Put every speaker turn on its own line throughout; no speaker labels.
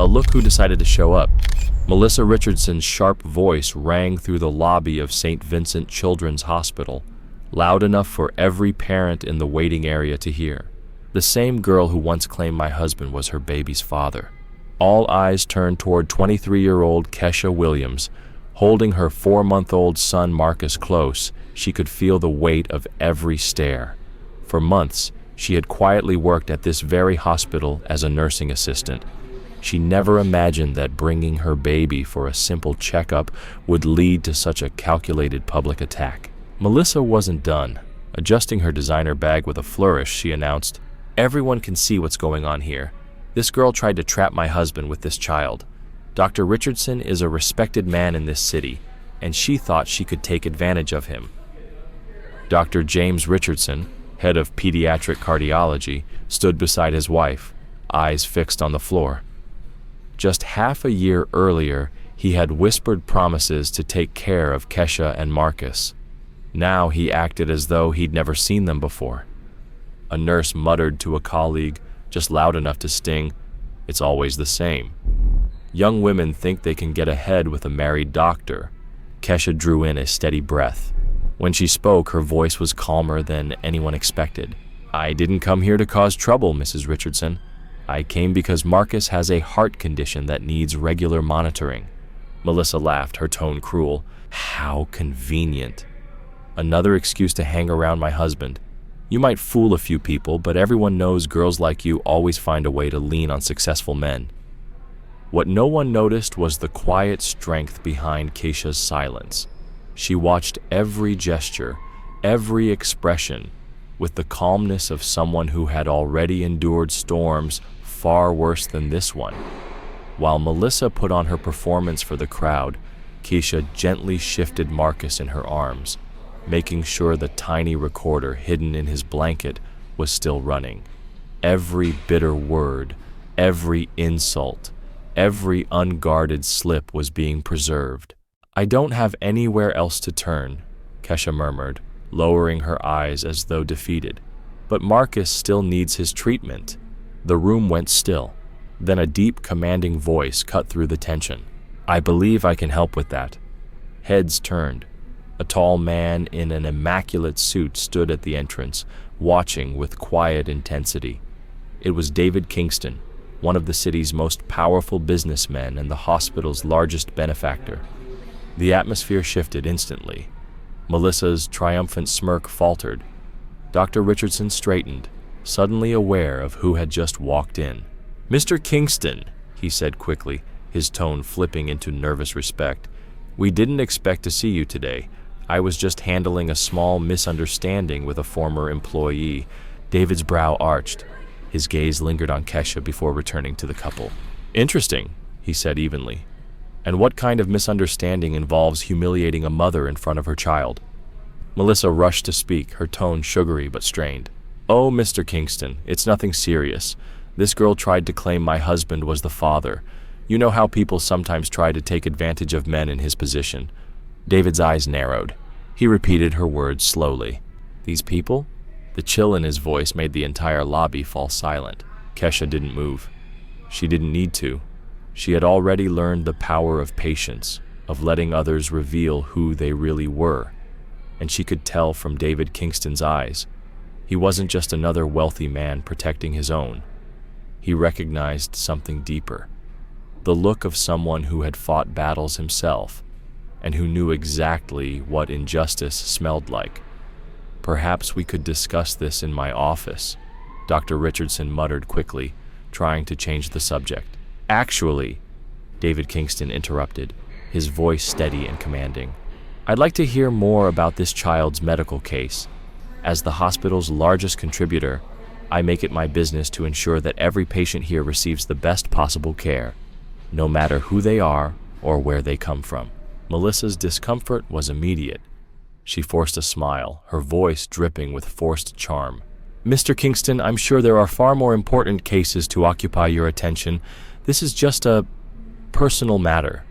Well, look who decided to show up. Melissa Richardson's sharp voice rang through the lobby of St. Vincent Children's Hospital, loud enough for every parent in the waiting area to hear. The same girl who once claimed my husband was her baby's father. All eyes turned toward 23-year-old Kesha Williams. Holding her 4-month-old son Marcus close, she could feel the weight of every stare. For months, she had quietly worked at this very hospital as a nursing assistant. She never imagined that bringing her baby for a simple checkup would lead to such a calculated public attack. Melissa wasn't done. Adjusting her designer bag with a flourish, she announced, "Everyone can see what's going on here. This girl tried to trap my husband with this child. Dr. Richardson is a respected man in this city, and she thought she could take advantage of him." Dr. James Richardson, head of pediatric cardiology, stood beside his wife, eyes fixed on the floor. Just half a year earlier, he had whispered promises to take care of Kesha and Marcus. Now he acted as though he'd never seen them before. A nurse muttered to a colleague, just loud enough to sting, "It's always the same." Young women think they can get ahead with a married doctor. Kesha drew in a steady breath. When she spoke, her voice was calmer than anyone expected. "I didn't come here to cause trouble, Mrs. Richardson. I came because Marcus has a heart condition that needs regular monitoring." Melissa laughed, her tone cruel. "How convenient. Another excuse to hang around my husband. You might fool a few people, but everyone knows girls like you always find a way to lean on successful men." What no one noticed was the quiet strength behind Kesha's silence. She watched every gesture, every expression, with the calmness of someone who had already endured storms far worse than this one. While Melissa put on her performance for the crowd, Kesha gently shifted Marcus in her arms, making sure the tiny recorder hidden in his blanket was still running. Every bitter word, every insult, every unguarded slip was being preserved. "I don't have anywhere else to turn," Kesha murmured, lowering her eyes as though defeated. "But Marcus still needs his treatment." The room went still. Then a deep, commanding voice cut through the tension. "I believe I can help with that." Heads turned. A tall man in an immaculate suit stood at the entrance, watching with quiet intensity. It was David Kingston, one of the city's most powerful businessmen and the hospital's largest benefactor. The atmosphere shifted instantly. Melissa's triumphant smirk faltered. Dr. Richardson straightened, suddenly aware of who had just walked in. "Mr. Kingston," he said quickly, his tone flipping into nervous respect, "we didn't expect to see you today. I was just handling a small misunderstanding with a former employee." David's brow arched. His gaze lingered on Kesha before returning to the couple. "Interesting," he said evenly. "And what kind of misunderstanding involves humiliating a mother in front of her child?" Melissa rushed to speak, her tone sugary but strained. "Oh, Mr. Kingston, it's nothing serious. This girl tried to claim my husband was the father. You know how people sometimes try to take advantage of men in his position." David's eyes narrowed. He repeated her words slowly. "These people?" The chill in his voice made the entire lobby fall silent. Kesha didn't move. She didn't need to. She had already learned the power of patience, of letting others reveal who they really were. And she could tell from David Kingston's eyes. He wasn't just another wealthy man protecting his own. He recognized something deeper. The look of someone who had fought battles himself, and who knew exactly what injustice smelled like. "Perhaps we could discuss this in my office," Dr. Richardson muttered quickly, trying to change the subject. "Actually," David Kingston interrupted, his voice steady and commanding, "I'd like to hear more about this child's medical case. As the hospital's largest contributor, I make it my business to ensure that every patient here receives the best possible care, no matter who they are or where they come from." Melissa's discomfort was immediate. She forced a smile, her voice dripping with forced charm. "Mr. Kingston, I'm sure there are far more important cases to occupy your attention. This is just a personal matter."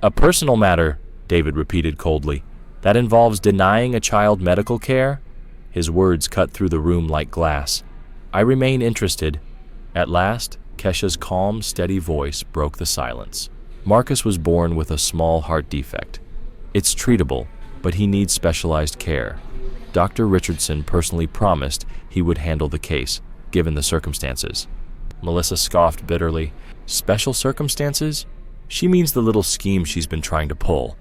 "A personal matter," David repeated coldly. "That involves denying a child medical care?" His words cut through the room like glass. "I remain interested." At last, Kesha's calm, steady voice broke the silence. Marcus was born with a small heart defect. It's treatable, but he needs specialized care. Dr. Richardson personally promised he would handle the case, given the circumstances. Melissa scoffed bitterly. Special circumstances? She means the little scheme she's been trying to pull.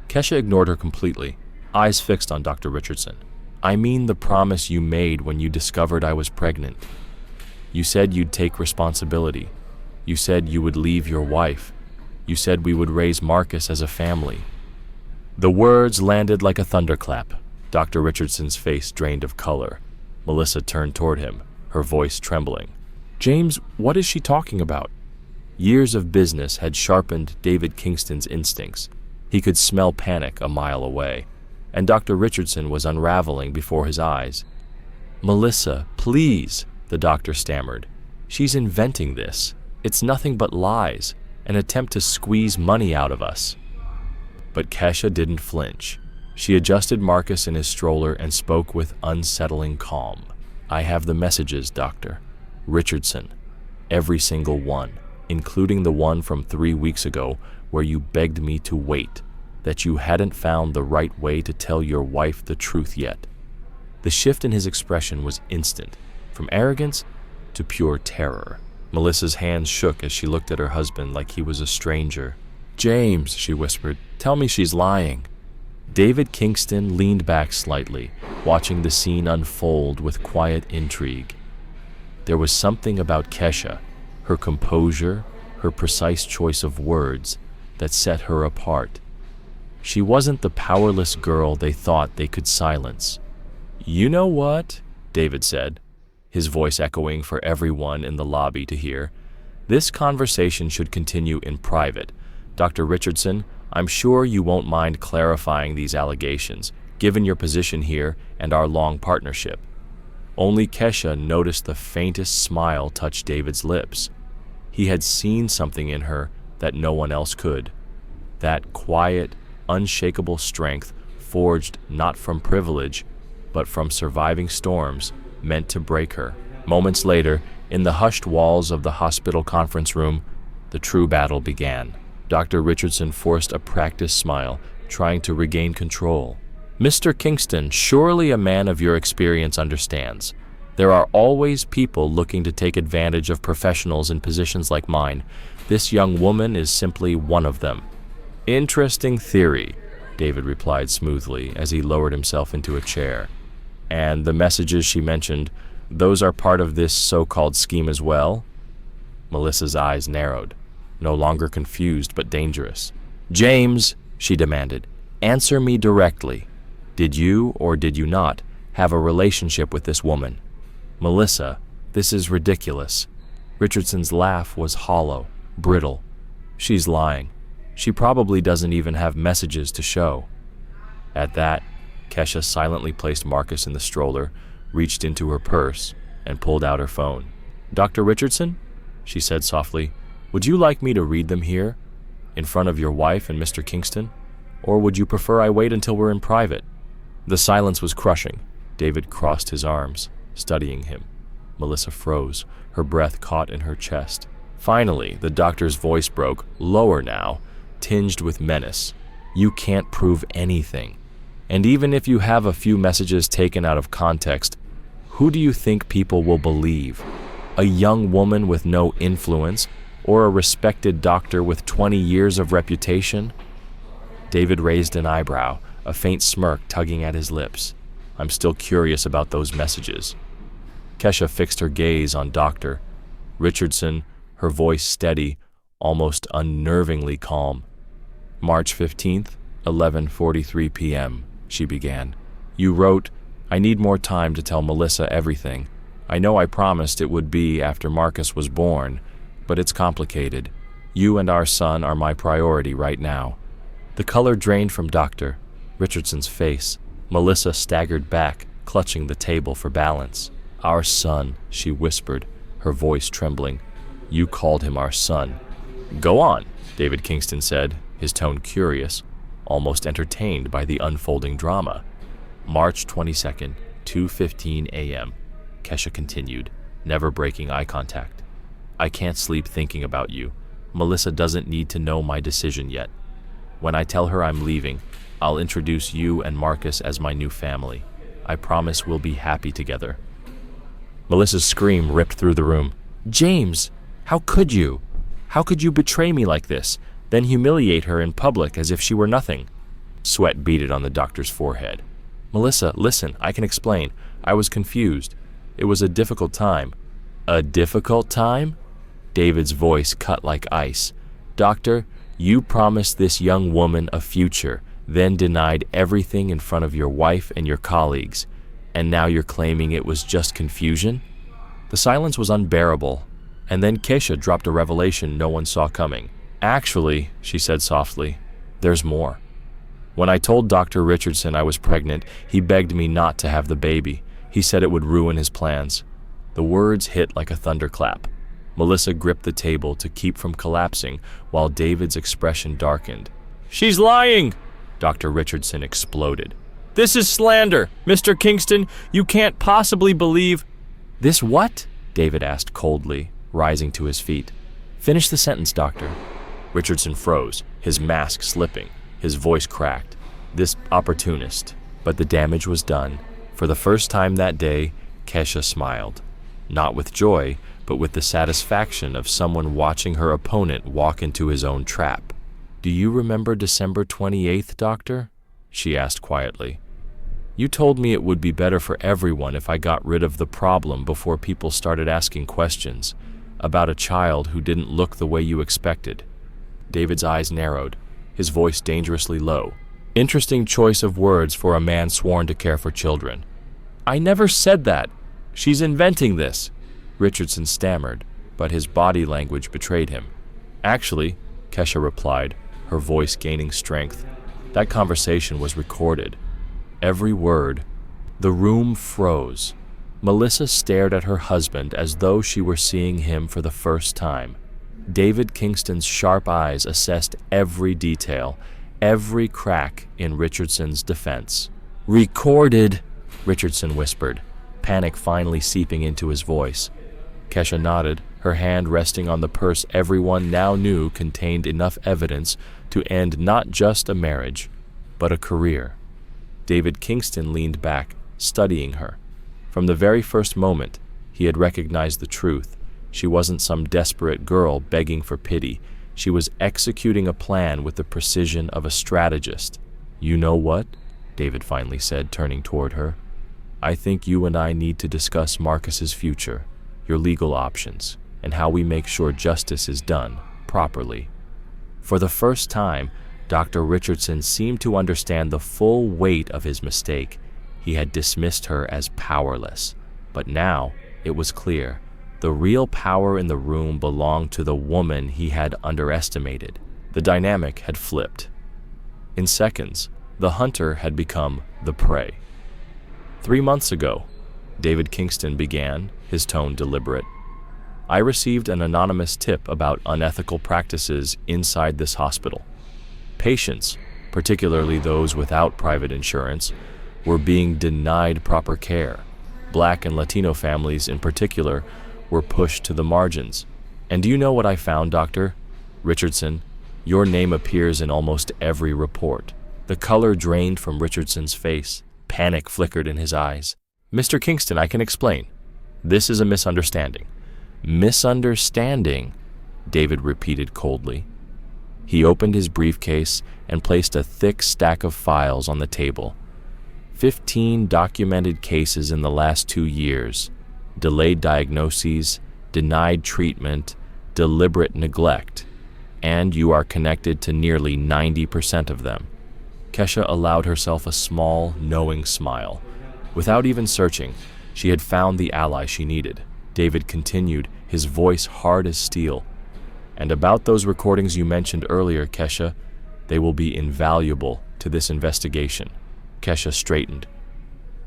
Kesha ignored her completely, eyes fixed on Dr. Richardson. I mean the promise you made when you discovered I was pregnant. You said you'd take responsibility. You said you would leave your wife. You said we would raise Marcus as a family. The words landed like a thunderclap. Dr. Richardson's face drained of color. Melissa turned toward him, her voice trembling. James, what is she talking about? Years of business had sharpened David Kingston's instincts. He could smell panic a mile away, and Dr. Richardson was unraveling before his eyes. Melissa, please, the doctor stammered. She's inventing this. It's nothing but lies, an attempt to squeeze money out of us. But Kesha didn't flinch. She adjusted Marcus in his stroller and spoke with unsettling calm. I have the messages, Doctor. Richardson. Every single one, including the one from 3 weeks ago where you begged me to wait, that you hadn't found the right way to tell your wife the truth yet. The shift in his expression was instant, from arrogance to pure terror. Melissa's hands shook as she looked at her husband like he was a stranger. James, she whispered, tell me she's lying. David Kingston leaned back slightly, watching the scene unfold with quiet intrigue. There was something about Kesha, her composure, her precise choice of words, that set her apart. She wasn't the powerless girl they thought they could silence. You know what? David said, his voice echoing for everyone in the lobby to hear. This conversation should continue in private. Dr. Richardson, I'm sure you won't mind clarifying these allegations, given your position here and our long partnership. Only Kesha noticed the faintest smile touch David's lips. He had seen something in her that no one else could. That quiet, unshakable strength forged not from privilege, but from surviving storms meant to break her. Moments later, in the hushed walls of the hospital conference room, the true battle began. Dr. Richardson forced a practiced smile, trying to regain control. Mr. Kingston, surely a man of your experience understands. There are always people looking to take advantage of professionals in positions like mine. This young woman is simply one of them. Interesting theory, David replied smoothly as he lowered himself into a chair. And the messages she mentioned, those are part of this so-called scheme as well? Melissa's eyes narrowed, no longer confused but dangerous. James, she demanded, answer me directly. Did you or did you not have a relationship with this woman? Melissa, this is ridiculous. Richardson's laugh was hollow, brittle. She's lying. She probably doesn't even have messages to show. At that, Kesha silently placed Marcus in the stroller, reached into her purse, and pulled out her phone. Dr. Richardson, she said softly, would you like me to read them here, in front of your wife and Mr. Kingston? Or would you prefer I wait until we're in private? The silence was crushing. David crossed his arms, studying him. Melissa froze, her breath caught in her chest. Finally, the doctor's voice broke, lower now, tinged with menace. You can't prove anything. And even if you have a few messages taken out of context, who do you think people will believe? A young woman with no influence, or a respected doctor with 20 years of reputation? David raised an eyebrow, a faint smirk tugging at his lips. I'm still curious about those messages. Kesha fixed her gaze on Dr. Richardson, her voice steady, almost unnervingly calm. March 15th, 11:43 p.m., she began. You wrote, I need more time to tell Melissa everything. I know I promised it would be after Marcus was born, but it's complicated. You and our son are my priority right now. The color drained from Dr. Richardson's face. Melissa staggered back, clutching the table for balance. Our son, she whispered, her voice trembling. You called him our son. Go on, David Kingston said, his tone curious, almost entertained by the unfolding drama. March 22nd, 2:15 a.m., Kesha continued, never breaking eye contact. I can't sleep thinking about you. Melissa doesn't need to know my decision yet. When I tell her I'm leaving, I'll introduce you and Marcus as my new family. I promise we'll be happy together." Melissa's scream ripped through the room. "James, how could you? How could you betray me like this, then humiliate her in public as if she were nothing?" Sweat beaded on the doctor's forehead. "Melissa, listen, I can explain. I was confused. It was a difficult time." "A difficult time?" David's voice cut like ice. "Doctor, you promised this young woman a future, then denied everything in front of your wife and your colleagues, and now you're claiming it was just confusion?" The silence was unbearable, and then Keisha dropped a revelation no one saw coming. "Actually," she said softly, "there's more. When I told Dr. Richardson I was pregnant, he begged me not to have the baby. He said it would ruin his plans." The words hit like a thunderclap. Melissa gripped the table to keep from collapsing while David's expression darkened. "She's lying!" Dr. Richardson exploded. "This is slander! Mr. Kingston, you can't possibly believe—" "This what?" David asked coldly, rising to his feet. "Finish the sentence, doctor." Richardson froze, his mask slipping, his voice cracked. This opportunist. But the damage was done. For the first time that day, Keisha smiled. Not with joy, but with the satisfaction of someone watching her opponent walk into his own trap. "Do you remember December 28th, doctor?" she asked quietly. "You told me it would be better for everyone if I got rid of the problem before people started asking questions about a child who didn't look the way you expected." David's eyes narrowed, his voice dangerously low. Interesting choice of words for a man sworn to care for children. "I never said that. She's inventing this," Richardson stammered, but his body language betrayed him. "Actually," Keisha replied, her voice gaining strength, "that conversation was recorded. Every word." The room froze. Melissa stared at her husband as though she were seeing him for the first time. David Kingston's sharp eyes assessed every detail, every crack in Richardson's defense. "Recorded," Richardson whispered, panic finally seeping into his voice. Keisha nodded, her hand resting on the purse everyone now knew contained enough evidence to end not just a marriage, but a career. David Kingston leaned back, studying her. From the very first moment, he had recognized the truth. She wasn't some desperate girl begging for pity. She was executing a plan with the precision of a strategist. "You know what?" David finally said, turning toward her. "I think you and I need to discuss Marcus's future, your legal options, and how we make sure justice is done properly." For the first time, Dr. Richardson seemed to understand the full weight of his mistake. He had dismissed her as powerless, but now it was clear. The real power in the room belonged to the woman he had underestimated. The dynamic had flipped. In seconds, the hunter had become the prey. 3 months ago, David Kingston began, his tone deliberate, "I received an anonymous tip about unethical practices inside this hospital. Patients, particularly those without private insurance, were being denied proper care. Black and Latino families in particular were pushed to the margins. And do you know what I found, Doctor? Richardson, your name appears in almost every report." The color drained from Richardson's face. Panic flickered in his eyes. "Mr. Kingston, I can explain. This is a misunderstanding." "Misunderstanding," David repeated coldly. He opened his briefcase and placed a thick stack of files on the table. 15 documented cases in the last 2 years. Delayed diagnoses, denied treatment, deliberate neglect, and you are connected to nearly 90% of them. Keisha allowed herself a small, knowing smile. Without even searching, she had found the ally she needed. David continued, his voice hard as steel. "And about those recordings you mentioned earlier, Keisha, they will be invaluable to this investigation." Keisha straightened.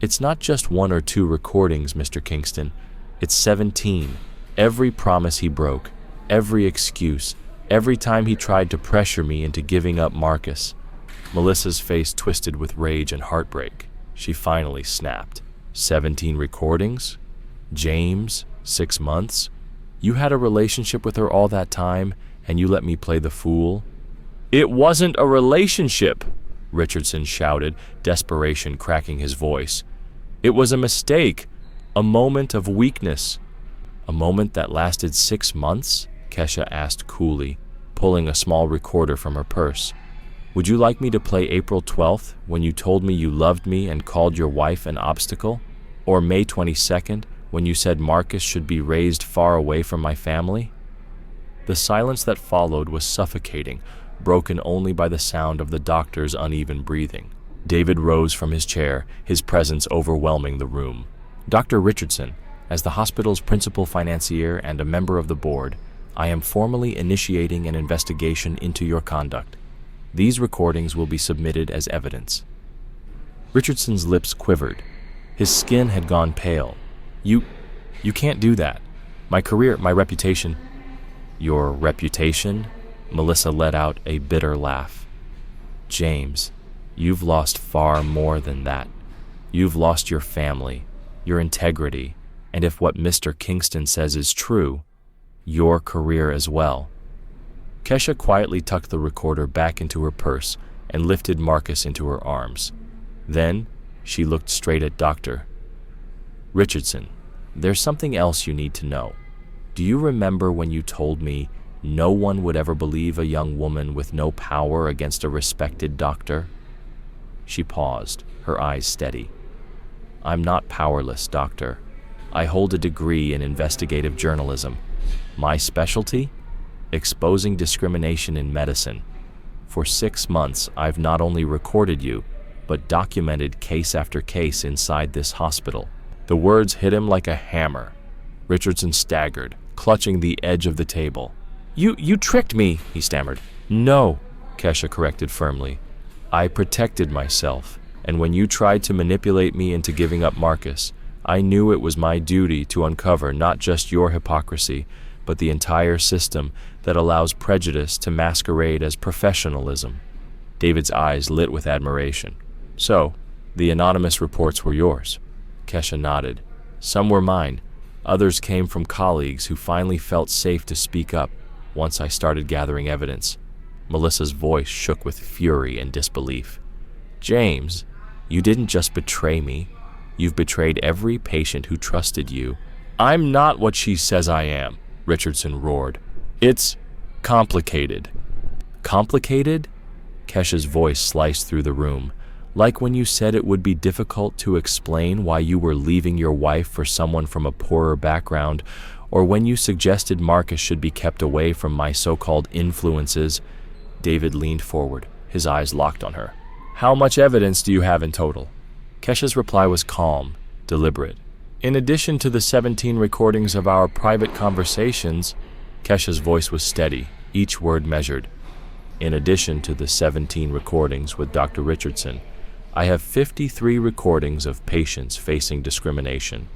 "It's not just 1 or 2 recordings, Mr. Kingston. It's 17. Every promise he broke, every excuse, every time he tried to pressure me into giving up Marcus." Melissa's face twisted with rage and heartbreak. She finally snapped. 17 recordings? James, 6 months? You had a relationship with her all that time, and you let me play the fool? It wasn't a relationship, Richardson shouted, desperation cracking his voice. It was a mistake, a moment of weakness. A moment that lasted 6 months? Kesha asked coolly, pulling a small recorder from her purse. Would you like me to play April 12th, when you told me you loved me and called your wife an obstacle? Or May 22nd, when you said Marcus should be raised far away from my family? The silence that followed was suffocating, broken only by the sound of the doctor's uneven breathing. David rose from his chair, his presence overwhelming the room. Dr. Richardson, as the hospital's principal financier and a member of the board, I am formally initiating an investigation into your conduct. These recordings will be submitted as evidence. Richardson's lips quivered. His skin had gone pale. You can't do that. My career, my reputation. Your reputation? Melissa let out a bitter laugh. James, you've lost far more than that. You've lost your family, your integrity, and if what Mr. Kingston says is true, your career as well. Kesha quietly tucked the recorder back into her purse and lifted Marcus into her arms. Then she looked straight at Dr. Richardson. There's something else you need to know. Do you remember when you told me no one would ever believe a young woman with no power against a respected doctor? She paused, her eyes steady. I'm not powerless, doctor. I hold a degree in investigative journalism. My specialty? Exposing discrimination in medicine. For 6 months, I've not only recorded you, but documented case after case inside this hospital. The words hit him like a hammer. Richardson staggered, clutching the edge of the table. You tricked me, he stammered. No, Kesha corrected firmly. I protected myself, and when you tried to manipulate me into giving up Marcus, I knew it was my duty to uncover not just your hypocrisy, but the entire system that allows prejudice to masquerade as professionalism. David's eyes lit with admiration. So, the anonymous reports were yours? Kesha nodded. Some were mine. Others came from colleagues who finally felt safe to speak up once I started gathering evidence. Melissa's voice shook with fury and disbelief. James, you didn't just betray me. You've betrayed every patient who trusted you. I'm not what she says I am, Richardson roared. It's complicated. Complicated? Kesha's voice sliced through the room. Like when you said it would be difficult to explain why you were leaving your wife for someone from a poorer background, or when you suggested Marcus should be kept away from my so-called influences. David leaned forward, his eyes locked on her. How much evidence do you have in total? Kesha's reply was calm, deliberate. In addition to the 17 recordings of our private conversations, Kesha's voice was steady, each word measured. In addition to the 17 recordings with Dr. Richardson, I have 53 recordings of patients facing discrimination,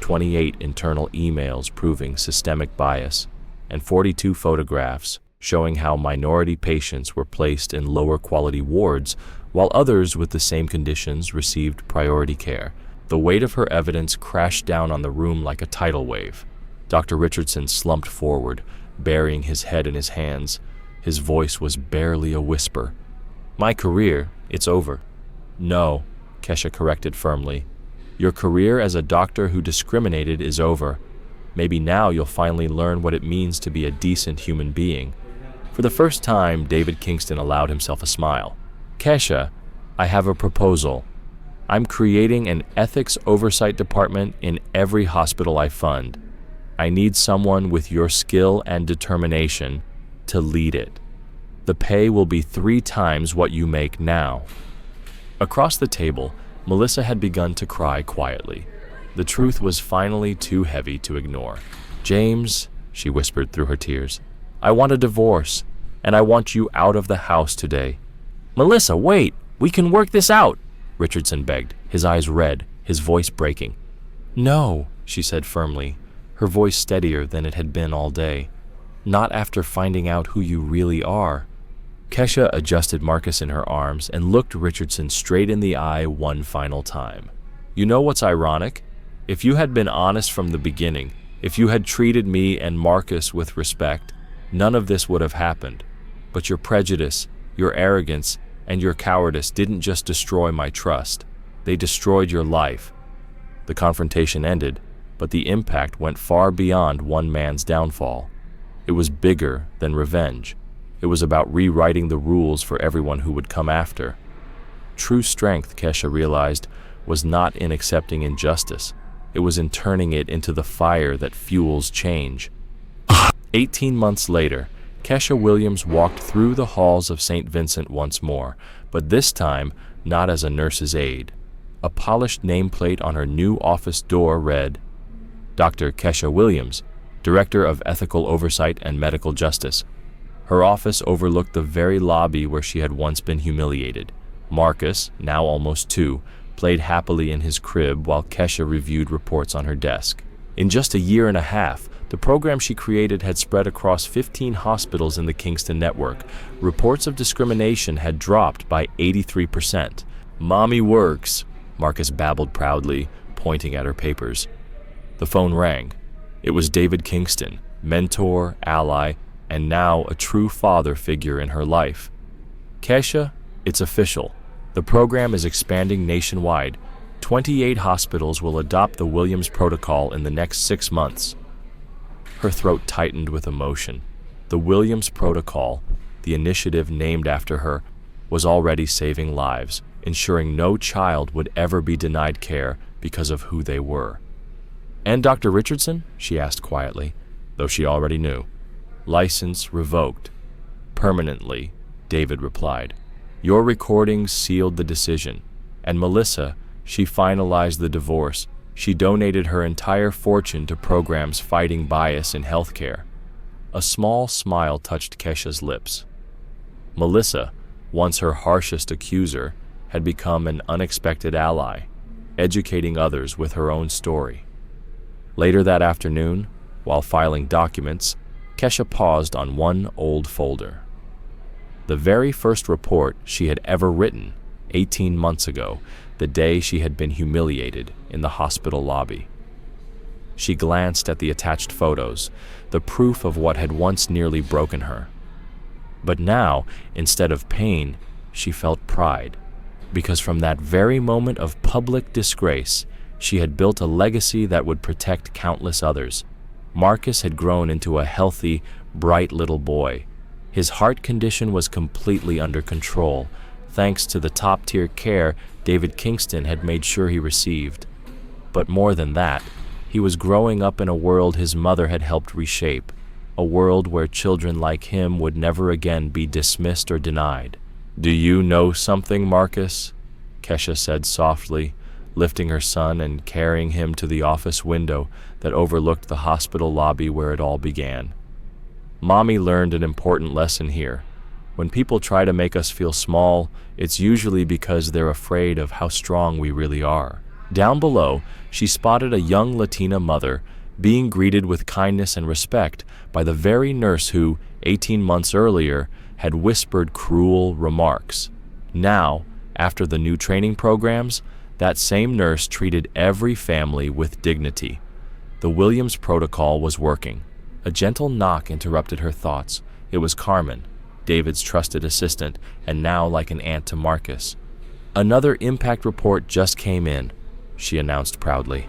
28 internal emails proving systemic bias, and 42 photographs showing how minority patients were placed in lower quality wards while others with the same conditions received priority care. The weight of her evidence crashed down on the room like a tidal wave. Dr. Richardson slumped forward, burying his head in his hands. His voice was barely a whisper. My career, it's over. No, Kesha corrected firmly. Your career as a doctor who discriminated is over. Maybe now you'll finally learn what it means to be a decent human being. For the first time, David Kingston allowed himself a smile. Kesha, I have a proposal. I'm creating an ethics oversight department in every hospital I fund. I need someone with your skill and determination to lead it. The pay will be 3 times what you make now. Across the table, Melissa had begun to cry quietly. The truth was finally too heavy to ignore. James, she whispered through her tears, I want a divorce, and I want you out of the house today. Melissa, wait! We can work this out! Richardson begged, his eyes red, his voice breaking. No, she said firmly, her voice steadier than it had been all day. Not after finding out who you really are. Kesha adjusted Marcus in her arms and looked Richardson straight in the eye one final time. You know what's ironic? If you had been honest from the beginning, If you had treated me and Marcus with respect, none of this would have happened. But your prejudice, your arrogance, and your cowardice didn't just destroy my trust. They destroyed your life." The confrontation ended, but the impact went far beyond one man's downfall. It was bigger than revenge. It was about rewriting the rules for everyone who would come after. True strength, Kesha realized, was not in accepting injustice. It was in turning it into the fire that fuels change. 18 months later, Kesha Williams walked through the halls of St. Vincent once more, but this time not as a nurse's aide. A polished nameplate on her new office door read, "Dr. Kesha Williams, Director of Ethical Oversight and Medical Justice." Her office overlooked the very lobby where she had once been humiliated. Marcus, now almost 2, played happily in his crib while Kesha reviewed reports on her desk. In just a year and a half, the program she created had spread across 15 hospitals in the Kingston network. Reports of discrimination had dropped by 83%. "Mommy works," Marcus babbled proudly, pointing at her papers. The phone rang. It was David Kingston, mentor, ally, and now a true father figure in her life. "Kesha, it's official. The program is expanding nationwide. 28 hospitals will adopt the Williams Protocol in the next 6 months." Her throat tightened with emotion. The Williams Protocol, the initiative named after her, was already saving lives, ensuring no child would ever be denied care because of who they were. "And Dr. Richardson?" she asked quietly, though she already knew. "License revoked. Permanently," David replied. "Your recordings sealed the decision. And Melissa, she finalized the divorce. She donated her entire fortune to programs fighting bias in healthcare." A small smile touched Kesha's lips. Melissa, once her harshest accuser, had become an unexpected ally, educating others with her own story. Later that afternoon, while filing documents, Kesha paused on one old folder. The very first report she had ever written, 18 months ago, the day she had been humiliated in the hospital lobby. She glanced at the attached photos, the proof of what had once nearly broken her. But now, instead of pain, she felt pride, because from that very moment of public disgrace, she had built a legacy that would protect countless others. Marcus had grown into a healthy, bright little boy. His heart condition was completely under control, thanks to the top-tier care David Kingston had made sure he received. But more than that, he was growing up in a world his mother had helped reshape, a world where children like him would never again be dismissed or denied. "Do you know something, Marcus?" Kesha said softly, lifting her son and carrying him to the office window that overlooked the hospital lobby where it all began. "Mommy learned an important lesson here. When people try to make us feel small, it's usually because they're afraid of how strong we really are." Down below, she spotted a young Latina mother being greeted with kindness and respect by the very nurse who, 18 months earlier, had whispered cruel remarks. Now, after the new training programs, that same nurse treated every family with dignity. The Williams Protocol was working. A gentle knock interrupted her thoughts. It was Carmen, David's trusted assistant, and now like an aunt to Marcus. "Another impact report just came in," she announced proudly.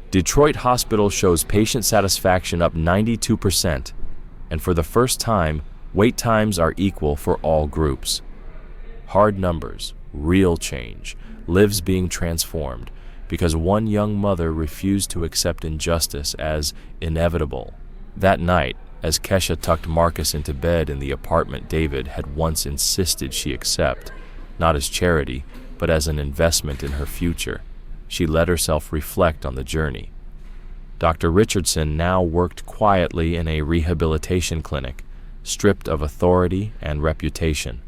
"Detroit Hospital shows patient satisfaction up 92%, and for the first time, wait times are equal for all groups." Hard numbers, real change, lives being transformed, because one young mother refused to accept injustice as inevitable. That night, as Kesha tucked Marcus into bed in the apartment David had once insisted she accept, not as charity, but as an investment in her future, she let herself reflect on the journey. Dr. Richardson now worked quietly in a rehabilitation clinic, stripped of authority and reputation.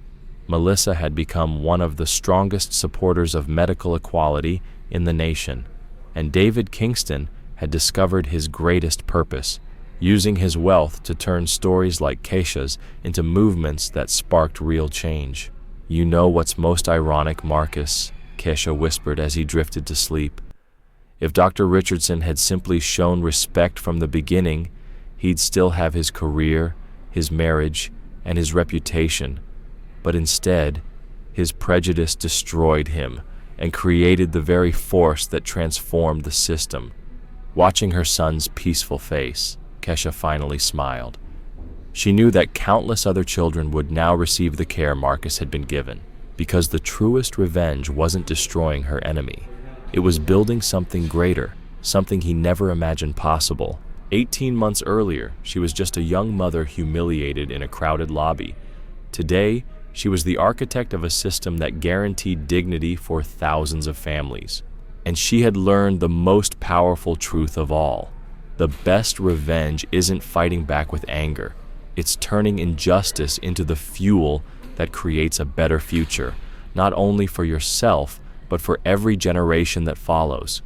Melissa had become one of the strongest supporters of medical equality in the nation, and David Kingston had discovered his greatest purpose, using his wealth to turn stories like Kesha's into movements that sparked real change. "You know what's most ironic, Marcus?" Kesha whispered as he drifted to sleep. If Dr. Richardson had simply shown respect from the beginning, he'd still have his career, his marriage, and his reputation. But instead, his prejudice destroyed him and created the very force that transformed the system. Watching her son's peaceful face, Kesha finally smiled. She knew that countless other children would now receive the care Marcus had been given, because the truest revenge wasn't destroying her enemy. It was building something greater, something he never imagined possible. 18 months earlier, she was just a young mother humiliated in a crowded lobby. Today, she was the architect of a system that guaranteed dignity for thousands of families. And she had learned the most powerful truth of all. The best revenge isn't fighting back with anger. It's turning injustice into the fuel that creates a better future, not only for yourself, but for every generation that follows.